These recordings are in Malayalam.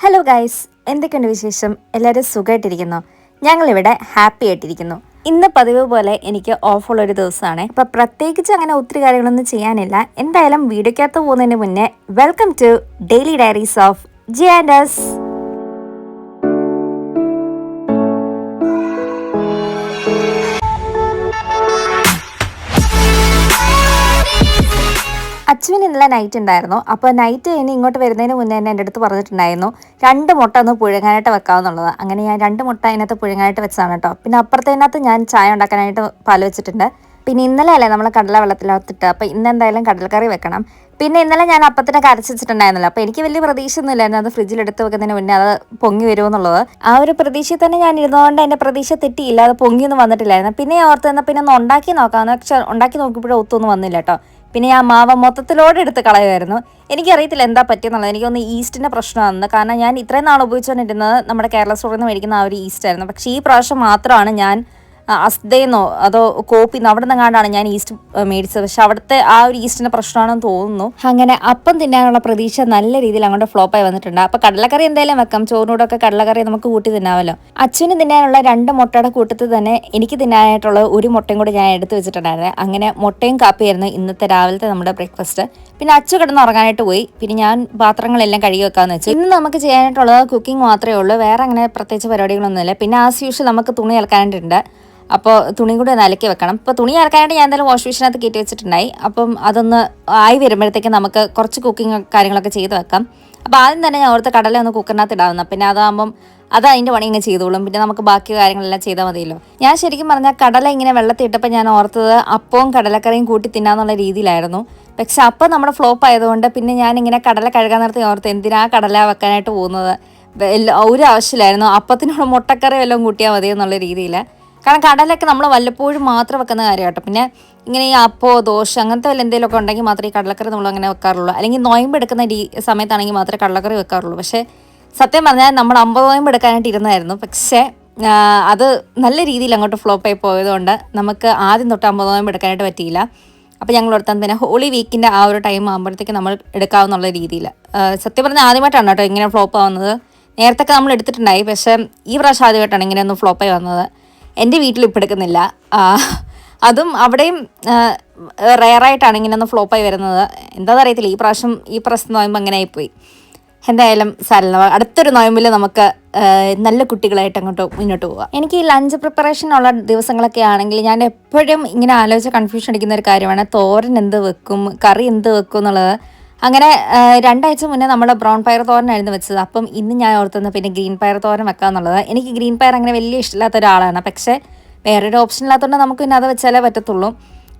ഹലോ ഗൈസ്, എന്തൊക്കെയുണ്ട് വിശേഷം? എല്ലാവരും സുഖമായിട്ടിരിക്കുന്നു. ഞങ്ങളിവിടെ ഹാപ്പി ആയിട്ടിരിക്കുന്നു. ഇന്ന് പതിവ് പോലെ എനിക്ക് ഓഫുള്ളൊരു ദിവസമാണ്. അപ്പോൾ പ്രത്യേകിച്ച് അങ്ങനെ ഒത്തിരി കാര്യങ്ങളൊന്നും ചെയ്യാനില്ല. എന്തായാലും വീഡിയോക്കകത്ത് പോകുന്നതിന് മുന്നേ welcome to daily diaries of ജിയാൻഡസ്. അച്ചുവിന് ഇന്നലെ നൈറ്റ് ഉണ്ടായിരുന്നു. അപ്പോൾ നൈറ്റ് കഴിഞ്ഞ് ഇങ്ങോട്ട് വരുന്നതിന് മുന്നേ തന്നെ എൻ്റെ അടുത്ത് പറഞ്ഞിട്ടുണ്ടായിരുന്നു 2 മുട്ട ഒന്ന് പുഴുങ്ങാനായിട്ട് വെക്കാമെന്നുള്ളത്. അങ്ങനെ ഞാൻ 2 മുട്ട അതിനകത്ത് പുഴുങ്ങാനായിട്ട് വെച്ചതാണ് കേട്ടോ. പിന്നെ അപ്പുറത്തതിനകത്ത് ഞാൻ ചായ ഉണ്ടാക്കാനായിട്ട് പാൽ വെച്ചിട്ടുണ്ട്. പിന്നെ ഇന്നലെ അല്ലേ നമ്മൾ കടല വെള്ളത്തിനകത്തിട്ട്, അപ്പോൾ ഇന്ന് എന്തായാലും കടലക്കറി വെക്കണം. പിന്നെ ഇന്നലെ ഞാൻ അപ്പത്തിനൊക്കെ അരച്ച് വെച്ചിട്ടുണ്ടായിരുന്നല്ലോ. അപ്പോൾ എനിക്ക് വലിയ പ്രതീക്ഷയൊന്നും ഇല്ലായിരുന്നു അത് ഫ്രിഡ്ജിൽ എടുത്ത് വെക്കുന്നതിന് മുന്നേ അത് പൊങ്ങി വരുമെന്നുള്ളത്. ആ ഒരു പ്രതീക്ഷയിൽ തന്നെ ഞാൻ ഇരുന്നതുകൊണ്ട് എൻ്റെ പ്രതീക്ഷ തെറ്റിയില്ല, അത് പൊങ്ങിയൊന്നും വന്നിട്ടില്ലായിരുന്നു. പിന്നെ ഓർത്ത് തന്നെ പിന്നെ ഒന്ന് ഉണ്ടാക്കി നോക്കാമെന്ന്. പക്ഷെ ഉണ്ടാക്കി നോക്കിയപ്പോഴും ഒത്തൊന്നും വന്നില്ല കേട്ടോ. പിന്നെ ആ മാവ് മൊത്തത്തിലോടെ എടുത്ത് കളയുമായിരുന്നു. എനിക്കറിയത്തില്ല എന്താ പറ്റിയെന്നുള്ളത്. എനിക്കൊന്ന് ഈസ്റ്റിൻ്റെ പ്രശ്നമാണെന്ന്. കാരണം ഞാൻ ഇത്രയും നാൾ ഉപയോഗിച്ചുകൊണ്ടിരുന്നത് നമ്മുടെ കേരള സ്റ്റോറിൽ നിന്ന് മേടിക്കുന്ന ആ ഒരു ഈസ്റ്റായിരുന്നു. പക്ഷേ ഈ പ്രാവശ്യം മാത്രമാണ് ഞാൻ അസ്തേന്നോ അതോ കോപ്പിന്നോ അവിടെ നിന്നെങ്ങാണ്ടാണ് ഞാൻ ഈസ്റ്റ് മേടിച്ചത്. പക്ഷെ അവിടുത്തെ ആ ഒരു ഈസ്റ്റിൻ്റെ പ്രശ്നമാണെന്ന് തോന്നുന്നു. അങ്ങനെ അപ്പം തിന്നാനുള്ള പ്രതീക്ഷ നല്ല രീതിയിൽ അങ്ങോട്ട് ഫ്ലോപ്പായി വന്നിട്ടുണ്ട്. അപ്പോൾ കടലക്കറി എന്തായാലും വെക്കാം. ചോറിനോടൊക്കെ കടലക്കറി നമുക്ക് കൂട്ടി തിന്നാമല്ലോ. അച്ഛന് തിന്നാനുള്ള 2 മുട്ടയുടെ കൂട്ടത്തിൽ തന്നെ എനിക്ക് തിന്നാനായിട്ടുള്ള 1 മുട്ടയും കൂടി ഞാൻ എടുത്ത് വെച്ചിട്ടുണ്ടായിരുന്നു. അങ്ങനെ മുട്ടയും കാപ്പിയായിരുന്നു ഇന്നത്തെ രാവിലത്തെ നമ്മുടെ ബ്രേക്ക്ഫാസ്റ്റ്. പിന്നെ അച്ചു കിടന്ന് ഉറങ്ങാനായിട്ട് പോയി. പിന്നെ ഞാൻ പാത്രങ്ങളെല്ലാം കഴുകി വെക്കാമെന്ന് വെച്ചു. ഇന്ന് നമുക്ക് ചെയ്യാനായിട്ടുള്ളത് കുക്കിംഗ് മാത്രമേ ഉള്ളൂ. വേറെ അങ്ങനെ പ്രത്യേകിച്ച് പരിപാടികളൊന്നുമില്ല. പിന്നെ ആസ് യൂഷ്വൽ നമുക്ക് തുണി അലക്കാനായിട്ടുണ്ട്. അപ്പോൾ തുണി കൂടി ഒന്ന് അലക്കി വെക്കണം. ഇപ്പോൾ തുണി അലക്കാനായിട്ട് ഞാൻ എന്തായാലും വാഷ് മെഷീനകത്ത് കയറ്റി വെച്ചിട്ടുണ്ടായി. അപ്പം അതൊന്ന് ആയി വരുമ്പോഴത്തേക്ക് നമുക്ക് കുറച്ച് കുക്കിംഗ് കാര്യങ്ങളൊക്കെ ചെയ്ത് വെക്കാം. അപ്പോൾ ആദ്യം തന്നെ ഞാൻ ഓർത്ത് കടല ഒന്ന് കുക്കറിനകത്ത് ഇടാവുന്ന, പിന്നെ അതാകുമ്പം അത് അതിൻ്റെ പണി ഇങ്ങനെ ചെയ്തോളും. പിന്നെ നമുക്ക് ബാക്കി കാര്യങ്ങളെല്ലാം ചെയ്താൽ മതിയല്ലോ. ഞാൻ ശരിക്കും പറഞ്ഞാൽ കടല ഇങ്ങനെ വെള്ളത്തിൽ ഇട്ടപ്പോൾ ഞാൻ ഓർത്തത് അപ്പവും കടലക്കറിയും കൂട്ടി തിന്നാന്നുള്ള രീതിയിലായിരുന്നു. പക്ഷെ അപ്പം നമ്മുടെ ഫ്ലോപ്പ് ആയതുകൊണ്ട് പിന്നെ ഞാനിങ്ങനെ കടല കഴുകാൻ നേരത്തെ ഓർത്ത് എന്തിനാ കടല വെക്കാനായിട്ട് പോകുന്നത്, ഒരു ആവശ്യമില്ലായിരുന്നു. അപ്പത്തിനോട് മുട്ടക്കറി വല്ലതും കൂട്ടിയാൽ മതി എന്നുള്ള രീതിയിൽ. കാരണം കടലൊക്കെ നമ്മൾ വല്ലപ്പോഴും മാത്രം വെക്കുന്ന കാര്യം കേട്ടോ. പിന്നെ ഇങ്ങനെ ഈ അപ്പോ ദോശ അങ്ങനത്തെ വല്ല എന്തെങ്കിലുമൊക്കെ ഉണ്ടെങ്കിൽ മാത്രമേ ഈ കടലക്കറി നമ്മൾ അങ്ങനെ വെക്കാറുള്ളൂ. അല്ലെങ്കിൽ നോയമ്പ് എടുക്കുന്ന സമയത്താണെങ്കിൽ മാത്രമേ കടലക്കറി വെക്കാറുള്ളൂ. പക്ഷേ സത്യം പറഞ്ഞാൽ നമ്മൾ 50 നോയമ്പ് എടുക്കാനായിട്ട് ഇരുന്നായിരുന്നു. പക്ഷേ അത് നല്ല രീതിയിൽ അങ്ങോട്ട് ഫ്ലോപ്പായി പോയതുകൊണ്ട് നമുക്ക് ആദ്യം തൊട്ട് 50 നോയമ്പ് എടുക്കാനായിട്ട് പറ്റിയില്ല. അപ്പോൾ ഞങ്ങൾ ഓർത്താൻ തന്നെ ഹോളി വീക്കിൻ്റെ ആ ഒരു ടൈം ആകുമ്പോഴത്തേക്ക് നമ്മൾ എടുക്കാവുന്നുള്ള രീതിയിൽ. സത്യം പറഞ്ഞാൽ ആദ്യമായിട്ടാണ് കേട്ടോ ഇങ്ങനെ ഫ്ലോപ്പ് ആവുന്നത്. നേരത്തൊക്കെ നമ്മൾ എടുത്തിട്ടുണ്ടായി, പക്ഷേ ഈ പ്രാവശ്യം ആദ്യമായിട്ടാണ് ഇങ്ങനെ ഒന്ന് ഫ്ലോപ്പായി വന്നത്. എൻ്റെ വീട്ടിൽ ഇപ്പോൾ എടുക്കുന്നില്ല. അതും അവിടെയും റെയറായിട്ടാണ് ഇങ്ങനെയൊന്ന് ഫ്ലോപ്പായി വരുന്നത്. എന്താണെന്ന് അറിയത്തില്ല, ഈ പ്രാവശ്യം നോയമ്പ് അങ്ങനെ ആയിപ്പോയി. എന്തായാലും സാരമില്ല, അടുത്തൊരു നോയമ്പിൽ നമുക്ക് നല്ല കുട്ടികളായിട്ട് അങ്ങോട്ട് മുന്നോട്ട് പോകാം. എനിക്ക് ഈ ലഞ്ച് പ്രിപ്പറേഷനുള്ള ദിവസങ്ങളൊക്കെ ആണെങ്കിൽ ഞാൻ എപ്പോഴും ഇങ്ങനെ ആലോചിച്ച് കൺഫ്യൂഷൻ അടിക്കുന്ന ഒരു കാര്യമാണ് തോരൻ എന്ത് വെക്കും, കറി എന്ത് വെക്കും എന്നുള്ളത്. അങ്ങനെ 2 ആഴ്ച മുന്നേ നമ്മുടെ ബ്രൗൺ പയർ തോരനായിരുന്നു വെച്ചത്. അപ്പം ഇന്ന് ഞാൻ ഓർത്തുന്നത് പിന്നെ ഗ്രീൻ പയർ തോരൻ വെക്കാമെന്നുള്ളത്. എനിക്ക് ഗ്രീൻ പയർ അങ്ങനെ വലിയ ഇഷ്ടമില്ലാത്ത ഒരാളാണ്. പക്ഷേ വേറൊരു ഓപ്ഷൻ ഇല്ലാത്തതുകൊണ്ട് നമുക്ക് പിന്നെ അത് വെച്ചാലേ പറ്റത്തുള്ളൂ.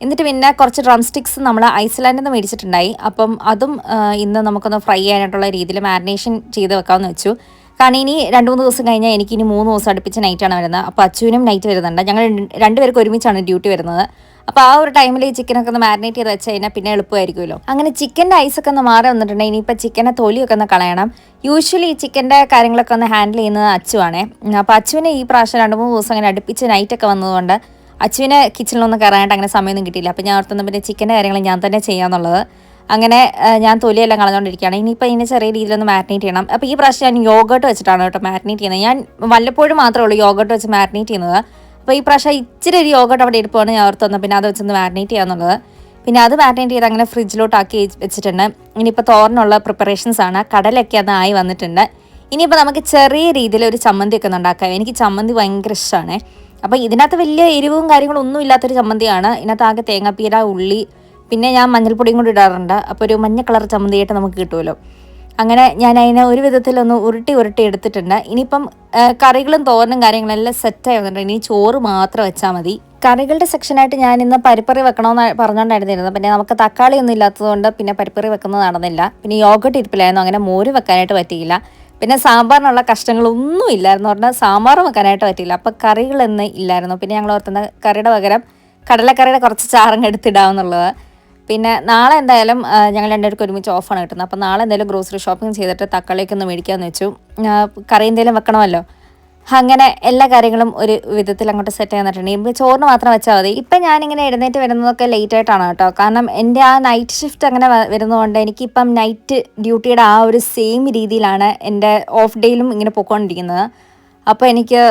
എന്നിട്ട് പിന്നെ കുറച്ച് ഡ്രം സ്റ്റിക്സ് നമ്മൾ ഐസ്ലാൻഡിൽ നിന്ന് മേടിച്ചിട്ടുണ്ടായി. അപ്പം അതും ഇന്ന് നമുക്കൊന്ന് ഫ്രൈ ചെയ്യാനായിട്ടുള്ള രീതിയിൽ മാരിനേഷൻ ചെയ്ത് വെക്കാമെന്ന് വെച്ചു. കാരണം ഇനി 2-3 ദിവസം കഴിഞ്ഞാൽ എനിക്കിനി 3 ദിവസം അടുപ്പിച്ച് നൈറ്റാണ് വരുന്നത്. അപ്പോൾ അച്ചുവിനും നൈറ്റ് വരുന്നുണ്ട്. ഞങ്ങൾ 2 പേർക്ക് ഒരുമിച്ചാണ് ഡ്യൂട്ടി വരുന്നത്. അപ്പോൾ ആ ഒരു ടൈമിൽ ഈ ചിക്കനൊക്കെ ഒന്ന് മാരിനേറ്റ് ചെയ്ത് വെച്ച് കഴിഞ്ഞാൽ പിന്നെ എളുപ്പമായിരിക്കുമല്ലോ. അങ്ങനെ ചിക്കൻ്റെ ഐസൊക്കെ ഒന്ന് മാറി വന്നിട്ടുണ്ടെങ്കിൽ ഇനിയിപ്പോൾ ചിക്കനെ തൊലിയൊക്കെ ഒന്ന് കളയണം. യൂഷ്വലി ഈ ചിക്കൻ്റെ കാര്യങ്ങളൊക്കെ ഒന്ന് ഹാൻഡിൽ ചെയ്യുന്നത് അച്ചുവാണേ. അപ്പോൾ അച്ചുവിന് ഈ പ്രാവശ്യം 2-3 ദിവസം അങ്ങനെ അടുപ്പിച്ച് നൈറ്റൊക്കെ വന്നതുകൊണ്ട് അച്ചുവിന് കിച്ചണിലൊന്നും കയറാനായിട്ട് അങ്ങനെ സമയമൊന്നും കിട്ടിയില്ല. അപ്പോൾ ഞാൻ ഓർത്തുന്ന പിന്നെ ചിക്കൻ്റെ കാര്യങ്ങൾ ഞാൻ തന്നെ ചെയ്യാമെന്നുള്ളത്. അങ്ങനെ ഞാൻ തൊലിയെല്ലാം കളഞ്ഞുകൊണ്ടിരിക്കുകയാണ്. ഇനിയിപ്പോൾ ഇതിനെ ചെറിയ രീതിയിലൊന്ന് മാരിനേറ്റ് ചെയ്യണം. അപ്പോൾ ഈ പ്രാവശ്യം ഞാൻ യോഗേർട്ട് വെച്ചിട്ടാണ് കേട്ടോ മാരിനേറ്റ് ചെയ്യുന്നത്. ഞാൻ വല്ലപ്പോഴും മാത്രമേ ഉള്ളൂ യോഗേർട്ട് വെച്ച് മാരിനേറ്റ് ചെയ്യുന്നത്. അപ്പോൾ ഈ പ്രാവശ്യം ഇച്ചിരി ഒരു യോഗേർട്ട് അവിടെ ഇരിപ്പാണ്. ഞാൻ ഓർത്ത് വന്നത് പിന്നെ അത് വെച്ചൊന്ന് മാരിനേറ്റ് ചെയ്യാമെന്നുള്ളത്. പിന്നെ അത് മാരിനേറ്റ് ചെയ്ത് അങ്ങനെ ഫ്രിഡ്ജിലോട്ടാക്കി വെച്ചിട്ടുണ്ട്. ഇനിയിപ്പോൾ തോരനുള്ള പ്രിപ്പറേഷൻസാണ്. കടലൊക്കെ അത് ആയി വന്നിട്ടുണ്ട്. ഇനിയിപ്പോൾ നമുക്ക് ചെറിയ രീതിയിൽ ഒരു ചമ്മന്തിയൊക്കെ ഒന്ന് ഉണ്ടാക്കാം. എനിക്ക് ചമ്മന്തി ഭയങ്കര ഇഷ്ടമാണ്. അപ്പോൾ ഇതിനകത്ത് വലിയ എരിവും കാര്യങ്ങളും ഒന്നും ഇല്ലാത്തൊരു ചമ്മന്തിയാണ്. ഇതിനകത്ത് ആകെ തേങ്ങാപ്പീര, ഉള്ളി, പിന്നെ ഞാൻ മഞ്ഞൾപ്പൊടിയും കൂടി ഇടാറുണ്ട്. അപ്പോൾ ഒരു മഞ്ഞ കളർ ചമ്മന്തിയായിട്ട് നമുക്ക് കിട്ടുമല്ലോ. അങ്ങനെ ഞാൻ അതിനെ ഒരു വിധത്തിലൊന്ന് ഉരുട്ടി എടുത്തിട്ടുണ്ട്. ഇനിയിപ്പം കറികളും തോരനും കാര്യങ്ങളെല്ലാം സെറ്റായി വന്നിട്ടുണ്ട്. ഇനി ചോറ് മാത്രം വെച്ചാൽ മതി. കറികളുടെ സെക്ഷനായിട്ട് ഞാൻ ഇന്ന് പരിപ്പറി വെക്കണമെന്ന് പറഞ്ഞുകൊണ്ടായിരുന്നിരുന്നത്. പിന്നെ നമുക്ക് തക്കാളി ഒന്നും ഇല്ലാത്തതുകൊണ്ട് പിന്നെ പരിപ്പറി വെക്കുന്നത് നടന്നില്ല. പിന്നെ യോഗട്ട് ഇരിപ്പിലായിരുന്നു, അങ്ങനെ മോര് വെക്കാനായിട്ട് പറ്റിയില്ല. പിന്നെ സാമ്പാറിനുള്ള കഷ്ടങ്ങളൊന്നും ഇല്ലായിരുന്നു പറഞ്ഞാൽ സാമ്പാറും വെക്കാനായിട്ട് പറ്റിയില്ല. അപ്പോൾ കറികളൊന്നും ഇല്ലായിരുന്നു. പിന്നെ ഞങ്ങൾ ഓർത്തുന്ന കറിയുടെ പകരം കടലക്കറിയുടെ കുറച്ച് ചാറങ്ങ് എടുത്തിടാമെന്നുള്ളത്. പിന്നെ നാളെ എന്തായാലും ഞങ്ങൾ 2 പേർക്ക് ഒരുമിച്ച് ഓഫാണ് കിട്ടുന്നത്. അപ്പോൾ നാളെ എന്തായാലും ഗ്രോസറി ഷോപ്പിംഗ് ചെയ്തിട്ട് തക്കാളിയൊക്കെ ഒന്ന് മേടിക്കാമെന്ന് വെച്ചു. കറി എന്തെങ്കിലും വെക്കണമല്ലോ. അങ്ങനെ എല്ലാ കാര്യങ്ങളും ഒരു വിധത്തിൽ അങ്ങോട്ട് സെറ്റ് ചെയ്തിട്ടുണ്ട്. ഇപ്പോൾ ചോറിന് മാത്രം വെച്ചാൽ മതി. ഇപ്പം ഞാനിങ്ങനെ എഴുന്നേറ്റ് വരുന്നതൊക്കെ ലേറ്റ് ആയിട്ടാണ് കേട്ടോ. കാരണം എൻ്റെ ആ നൈറ്റ് ഷിഫ്റ്റ് അങ്ങനെ വരുന്നതുകൊണ്ട് എനിക്കിപ്പം നൈറ്റ് ഡ്യൂട്ടിയുടെ ആ ഒരു സെയിം രീതിയിലാണ് എൻ്റെ ഓഫ് ഡേയിലും ഇങ്ങനെ പൊയ്ക്കൊണ്ടിരിക്കുന്നത്. അപ്പോൾ എനിക്ക്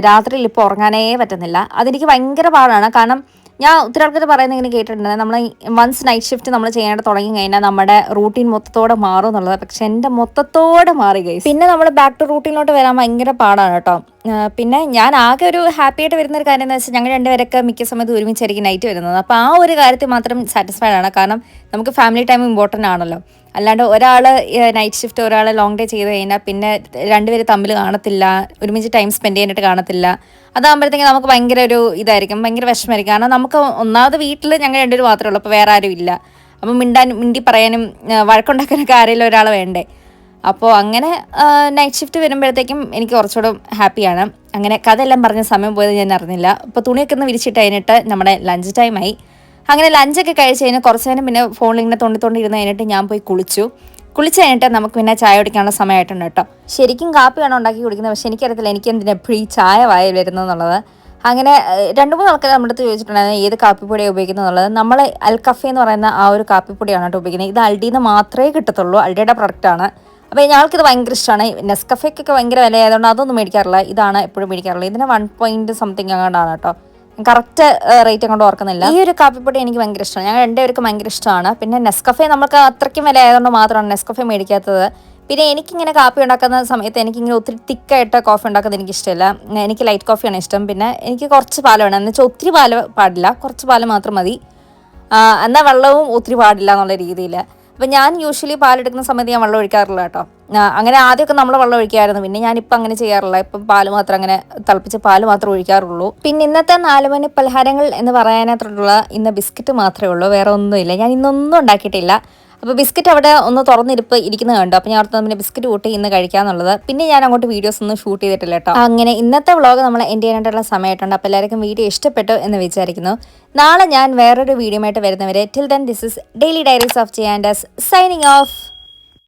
രാത്രിയിൽ ഇപ്പോൾ ഉറങ്ങാനേ പറ്റുന്നില്ല. അതെനിക്ക് ഭയങ്കര പാടാണ്. കാരണം ഞാൻ ഒത്തിരി ആൾക്കാർ പറയുന്നത് ഇങ്ങനെ കേട്ടിട്ടുണ്ട്, നമ്മൾ വൺസ് നൈറ്റ് ഷിഫ്റ്റ് നമ്മൾ ചെയ്യാനായിട്ട് തുടങ്ങി കഴിഞ്ഞാൽ നമ്മുടെ റൂട്ടീൻ മൊത്തത്തോടെ മാറും എന്നുള്ളത്. പക്ഷെ എൻ്റെ മൊത്തത്തോടെ മാറി ഗൈസ്. പിന്നെ നമ്മൾ ബാക്ക് ടു റൂട്ടീനിലോട്ട് വരാൻ ഭയങ്കര പാടാണ് കേട്ടോ. പിന്നെ ഞാൻ ആകെ ഒരു ഹാപ്പി ആയിട്ട് വരുന്നൊരു കാര്യം എന്ന് വെച്ചാൽ ഞങ്ങൾ രണ്ടുപേരൊക്കെ മിക്ക സമയത്ത് ഒരുമിച്ചായിരിക്കും നൈറ്റ് വരുന്നത്. അപ്പോൾ ആ ഒരു കാര്യത്തിൽ മാത്രം സാറ്റിസ്ഫൈഡ് ആണ്. കാരണം നമുക്ക് ഫാമിലി ടൈം ഇമ്പോർട്ടൻ്റ് ആണല്ലോ. അല്ലാണ്ട് ഒരാൾ നൈറ്റ് ഷിഫ്റ്റ് ഒരാൾ ലോങ് ഡേ ചെയ്ത് കഴിഞ്ഞാൽ പിന്നെ രണ്ടുപേര് തമ്മിൽ കാണത്തില്ല, ഒരുമിച്ച് ടൈം സ്പെൻഡ് ചെയ്യാനായിട്ട് കാണത്തില്ല. അതാകുമ്പോഴത്തേക്കും നമുക്ക് ഭയങ്കര ഒരു ഇതായിരിക്കും, ഭയങ്കര വിഷമമായിരിക്കും. കാരണം നമുക്ക് ഒന്നാമത് വീട്ടിൽ ഞങ്ങൾ രണ്ടുപേരും മാത്രമേ ഉള്ളൂ, അപ്പോൾ വേറെ ആരും ഇല്ല. അപ്പം മിണ്ടി പറയാനും വഴക്കുണ്ടാക്കാനൊക്കെ ആരെങ്കിലും ഒരാൾ വേണ്ടേ. അപ്പോൾ അങ്ങനെ നൈറ്റ് ഷിഫ്റ്റ് വരുമ്പോഴത്തേക്കും എനിക്ക് കുറച്ചുകൂടെ ഹാപ്പിയാണ്. അങ്ങനെ കഥയെല്ലാം പറഞ്ഞ സമയം പോയത് ഞാൻ അറിഞ്ഞില്ല. ഇപ്പോൾ തുണിയൊക്കെ ഒന്ന് വിരിച്ചിട്ട് കഴിഞ്ഞിട്ട് നമ്മുടെ ലഞ്ച് ടൈമായി. അങ്ങനെ ലഞ്ചൊക്കെ കഴിച്ച് കഴിഞ്ഞാൽ കുറച്ച് നേരം പിന്നെ ഫോണിലിങ്ങനെ തോണ്ടിയിരുന്ന് കഴിഞ്ഞിട്ട് ഞാൻ പോയി കുളിച്ചു കഴിഞ്ഞിട്ട് നമുക്ക് പിന്നെ ചായ കുടിക്കാനുള്ള സമയമായിട്ടുണ്ട് കേട്ടോ. ശരിക്കും കാപ്പിയാണ് ഉണ്ടാക്കി കുടിക്കുന്നത്. പക്ഷേ എനിക്കറിയത്തില്ല എനിക്ക് എന്തിനാ എപ്പോഴും ഈ ചായ വായ വരുന്നതെന്നുള്ളത്. അങ്ങനെ 2-3 ആൾക്കാർ നമ്മുടെ അടുത്ത് ചോദിച്ചിട്ടുണ്ടായിരുന്നു ഏത് കാപ്പിപ്പൊടിയാണ് ഉപയോഗിക്കുന്നത് എന്നുള്ളത്. നമ്മൾ അൽ കഫേ എന്ന് പറയുന്ന ആ ഒരു കാപ്പിപ്പൊടിയാണ് കേട്ടോ ഉപയോഗിക്കുന്നത്. ഇത് അൽഡിയിൽ നിന്ന് മാത്രമേ കിട്ടത്തുള്ളൂ, അൽഡിയുടെ പ്രൊഡക്റ്റാണ്. അപ്പോൾ ഞങ്ങൾക്കിത് ഭയങ്കര ഇഷ്ടമാണ്. നെസ്കഫേക്കൊക്കെ ഭയങ്കര വിലയായതുകൊണ്ട് അതൊന്നും മേടിക്കാറില്ല. ഇതാണ് എപ്പോഴും മേടിക്കാറുള്ളത്. ഇതിന് 1 something അങ്ങോട്ടാണ് കേട്ടോ. കറക്റ്റ് റേറ്റ് അങ്ങോട്ട് ഓർക്കുന്നില്ല. ഈ ഒരു കാപ്പിപ്പൊടി എനിക്ക് ഭയങ്കര ഇഷ്ടമാണ്. ഞങ്ങൾ രണ്ടുപേർക്കും ഭയങ്കര ഇഷ്ടമാണ്. പിന്നെ നെസ്കഫേ നമുക്ക് അത്രയ്ക്കും വില ആയതുകൊണ്ട് മാത്രമാണ് നെസ്കഫേ മേടിക്കാത്തത്. പിന്നെ എനിക്കിങ്ങനെ കാപ്പി ഉണ്ടാക്കുന്ന സമയത്ത് എനിക്കിങ്ങനെ ഒത്തിരി തിക്കായിട്ട് കോഫി ഉണ്ടാക്കുന്നത് എനിക്കിഷ്ടമില്ല. എനിക്ക് ലൈറ്റ് കോഫിയാണ് ഇഷ്ടം. പിന്നെ എനിക്ക് കുറച്ച് പാല് വേണം. എന്ന് വെച്ചാൽ ഒത്തിരി പാല് പാടില്ല, കുറച്ച് പാല് മാത്രം മതി. എന്നാൽ വെള്ളവും ഒത്തിരി പാടില്ല എന്നുള്ള രീതിയിൽ. അപ്പം ഞാൻ യൂഷ്വലി പാലെടുക്കുന്ന സമയത്ത് ഞാൻ വെള്ളം ഒഴിക്കാറില്ല കേട്ടോ. അങ്ങനെ ആദ്യമൊക്കെ നമ്മൾ വെള്ളം ഒഴിക്കായിരുന്നു. പിന്നെ ഞാനിപ്പോൾ അങ്ങനെ ചെയ്യാറില്ല. ഇപ്പം പാല് മാത്രം അങ്ങനെ തിളപ്പിച്ച് പാല് മാത്രം ഒഴിക്കാറുള്ളൂ. പിന്നെ ഇന്നത്തെ 4 മണി പലഹാരങ്ങൾ എന്ന് പറയാനായിട്ടുള്ള ഇന്ന് ബിസ്ക്കറ്റ് മാത്രമേ ഉള്ളൂ, വേറെ ഒന്നുമില്ല. ഞാൻ ഇന്നൊന്നും ഉണ്ടാക്കിയിട്ടില്ല. അപ്പോൾ ബിസ്ക്കറ്റ് അവിടെ ഒന്ന് ഇരിക്കുന്നത് കണ്ടു. അപ്പോൾ ഞാൻ ഓർത്ത് പിന്നെ ബിസ്ക്കറ്റ് കൂട്ടി ഇന്ന് കഴിക്കാന്നുള്ളത്. പിന്നെ ഞാൻ അങ്ങോട്ട് വീഡിയോസ് ഒന്നും ഷൂട്ട് ചെയ്തിട്ടില്ല കേട്ടോ. അങ്ങനെ ഇന്നത്തെ വ്ളോഗ് നമ്മൾ എൻഡ് ചെയ്യാനായിട്ടുള്ള സമയമായിട്ടുണ്ട്. അപ്പോൾ എല്ലാവർക്കും വീഡിയോ ഇഷ്ടപ്പെട്ടു എന്ന് വിചാരിക്കുന്നു. നാളെ ഞാൻ വേറൊരു വീഡിയോ ആയിട്ട് വരുന്നവരെ till then this is daily diaries of ചെയ്യാൻഡസ് സൈനിങ് ഓഫ്.